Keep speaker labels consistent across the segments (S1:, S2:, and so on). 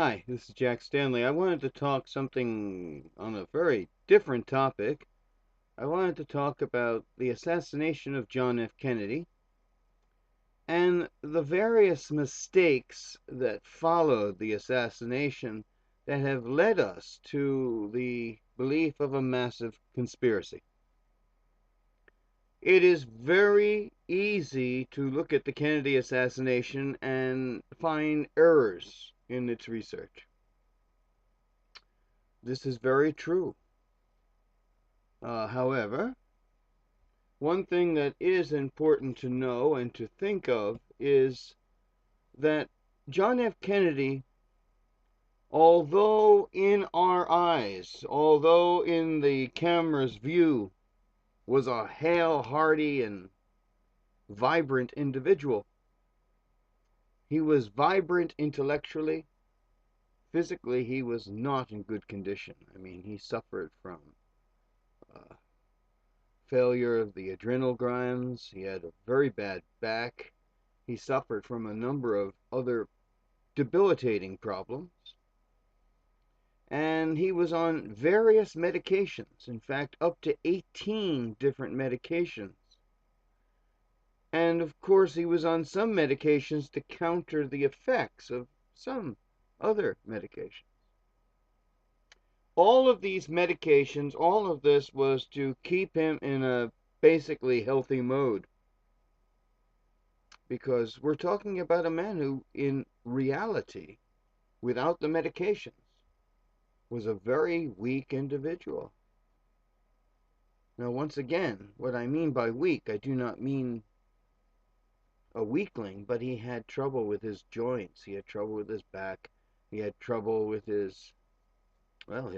S1: Hi, this is Jack Stanley. I wanted to talk something on a very different topic. I wanted to talk about the assassination of John F. Kennedy and the various mistakes that followed the assassination that have led us to the belief of a massive conspiracy. It is very easy to look at the Kennedy assassination and find errors in its research. This is very true. However, one thing that is important to know and to think of is that John F. Kennedy, although in our eyes, although in the camera's view, was a hale, hearty, and vibrant individual, he was vibrant intellectually. Physically, he was not in good condition. I mean, he suffered from uh, failure of the adrenal glands. He had a very bad back. He suffered from a number of other debilitating problems. And he was on various medications, in fact, up to 18 different medications. And of course, he was on some medications to counter the effects of some other medications. All of these medications, all of this was to keep him in a basically healthy mode. Because we're talking about a man who, in reality, without the medications, was a very weak individual. Now, once again, what I mean by weak, I do not mean a weakling, but he had trouble with his joints, he had trouble with his back, he had trouble with his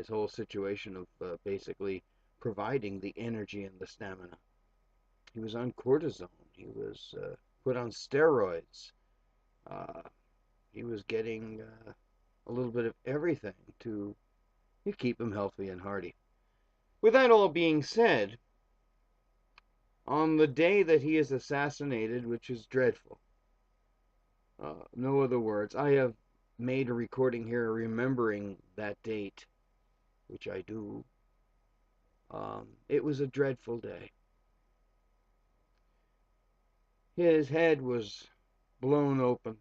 S1: whole situation of basically providing the energy and the stamina. He was on cortisone, he was put on steroids, uh, he was getting a little bit of everything to keep him healthy and hearty. With that all being said, on the day that he is assassinated, which is dreadful, no other words, I have made a recording here remembering that date, which I do. It was a dreadful day. His head was blown open.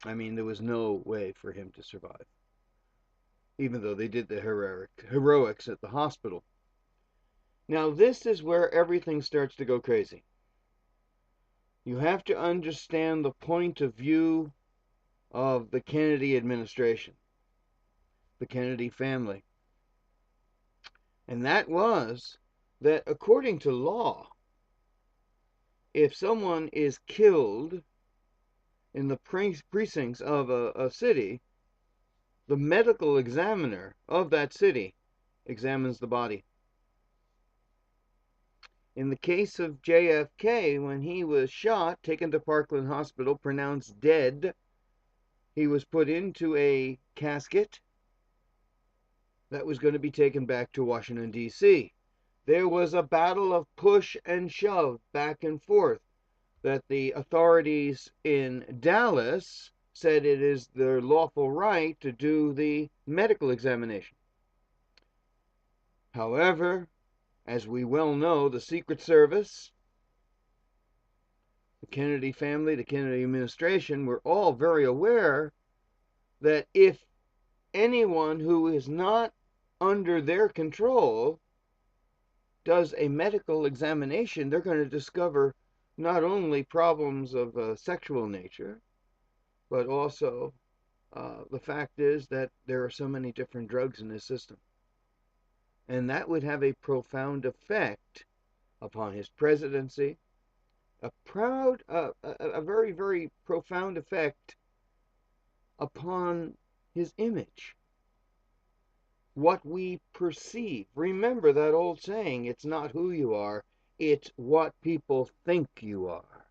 S1: I mean, there was no way for him to survive, even though they did the heroics at the hospital. Now, this is where everything starts to go crazy. You have to understand the point of view of the Kennedy administration, the Kennedy family. And that was that according to law, if someone is killed in the precincts of a city, the medical examiner of that city examines the body. In the case of JFK, when he was shot, taken to Parkland Hospital, pronounced dead, he was put into a casket that was going to be taken back to Washington, D.C. There was a battle of push and shove back and forth that the authorities in Dallas said it is their lawful right to do the medical examination. However, as we well know, the Secret Service, the Kennedy family, the Kennedy administration were all very aware that if anyone who is not under their control does a medical examination, they're going to discover not only problems of a sexual nature, but also the fact is that there are so many different drugs in his system. And that would have a profound effect upon his presidency, a very, very profound effect upon his image, what we perceive. Remember that old saying, it's not who you are, it's what people think you are.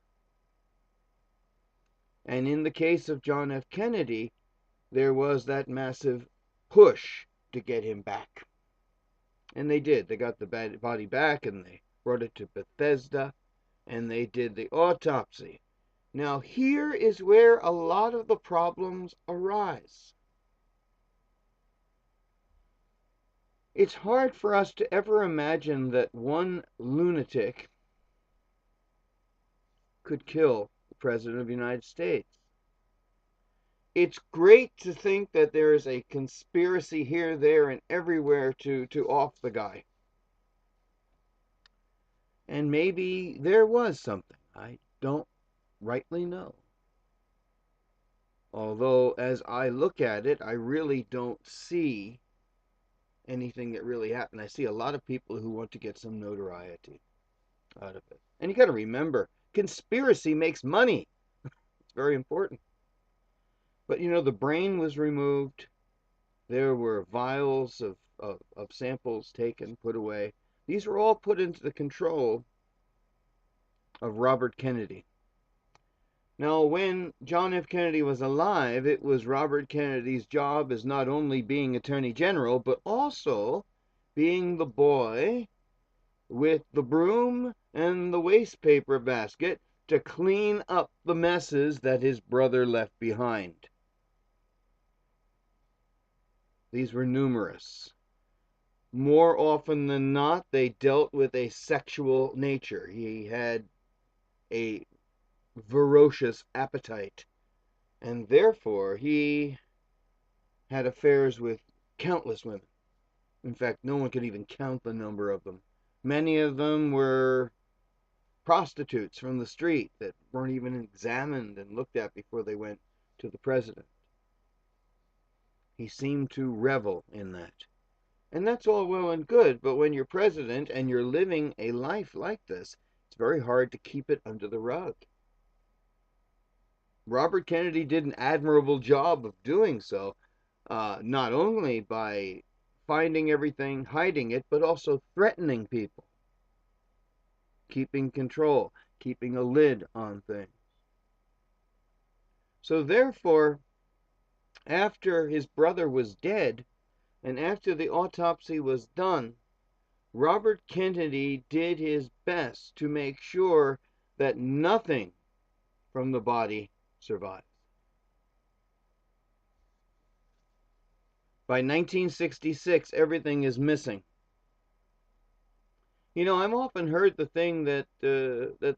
S1: And in the case of John F. Kennedy, there was that massive push to get him back. And they did. They got the body back and they brought it to Bethesda and they did the autopsy. Now, here is where a lot of the problems arise. It's hard for us to ever imagine that one lunatic could kill the President of the United States. It's great to think that there is a conspiracy here, there, and everywhere to off the guy. And maybe there was something. I don't rightly know. Although, as I look at it, I really don't see anything that really happened. I see a lot of people who want to get some notoriety out of it. And you got to remember, conspiracy makes money. It's very important. But the brain was removed. There were vials of samples taken, put away. These were all put into the control of Robert Kennedy. Now, when John F. Kennedy was alive, it was Robert Kennedy's job as not only being Attorney General, but also being the boy with the broom and the waste paper basket to clean up the messes that his brother left behind. These were numerous. More often than not, they dealt with a sexual nature. He had a ferocious appetite, and therefore he had affairs with countless women. In fact, no one could even count the number of them. Many of them were prostitutes from the street that weren't even examined and looked at before they went to the president. He seemed to revel in that. And that's all well and good, but when you're president and you're living a life like this, it's very hard to keep it under the rug. Robert Kennedy did an admirable job of doing so, not only by finding everything, hiding it, but also threatening people, keeping control, keeping a lid on things. So therefore, after his brother was dead, and after the autopsy was done, Robert Kennedy did his best to make sure that nothing from the body survived. By 1966, everything is missing. I've often heard the thing that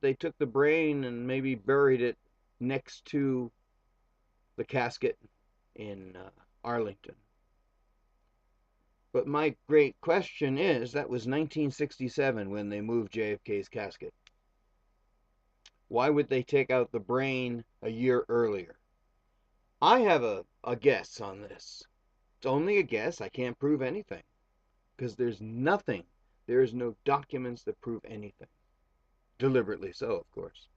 S1: they took the brain and maybe buried it next to the casket in Arlington. But my great question is, that was 1967 when they moved JFK's casket. Why would they take out the brain a year earlier? I have a guess on this. It's only a guess. I can't prove anything. Because there's nothing. There's no documents that prove anything. Deliberately so, of course.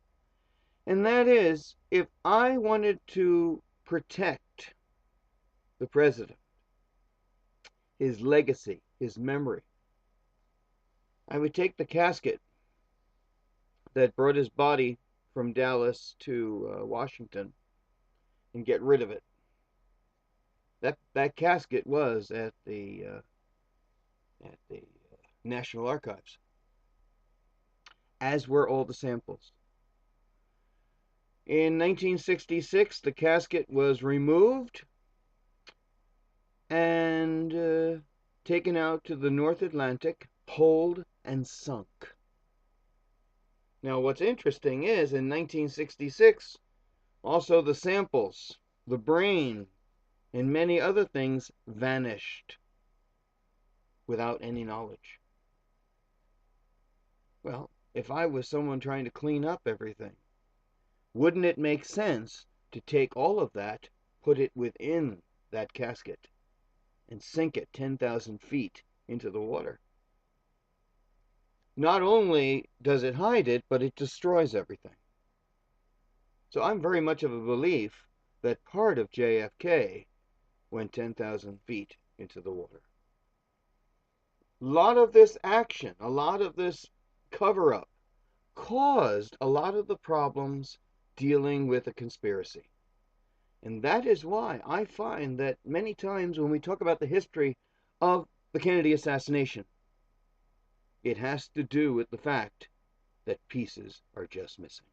S1: And that is, if I wanted to protect the president, his legacy, his memory, I would take the casket that brought his body from Dallas to Washington and get rid of it. That casket was at the National Archives, as were all the samples. In 1966, the casket was removed and taken out to the North Atlantic, poled and sunk. Now, what's interesting is, in 1966, also the samples, the brain, and many other things vanished without any knowledge. Well, if I was someone trying to clean up everything, wouldn't it make sense to take all of that, put it within that casket, and sink it 10,000 feet into the water? Not only does it hide it, but it destroys everything. So I'm very much of a belief that part of JFK went 10,000 feet into the water. A lot of this action, a lot of this cover-up caused a lot of the problems dealing with a conspiracy. And that is why I find that many times when we talk about the history of the Kennedy assassination, it has to do with the fact that pieces are just missing.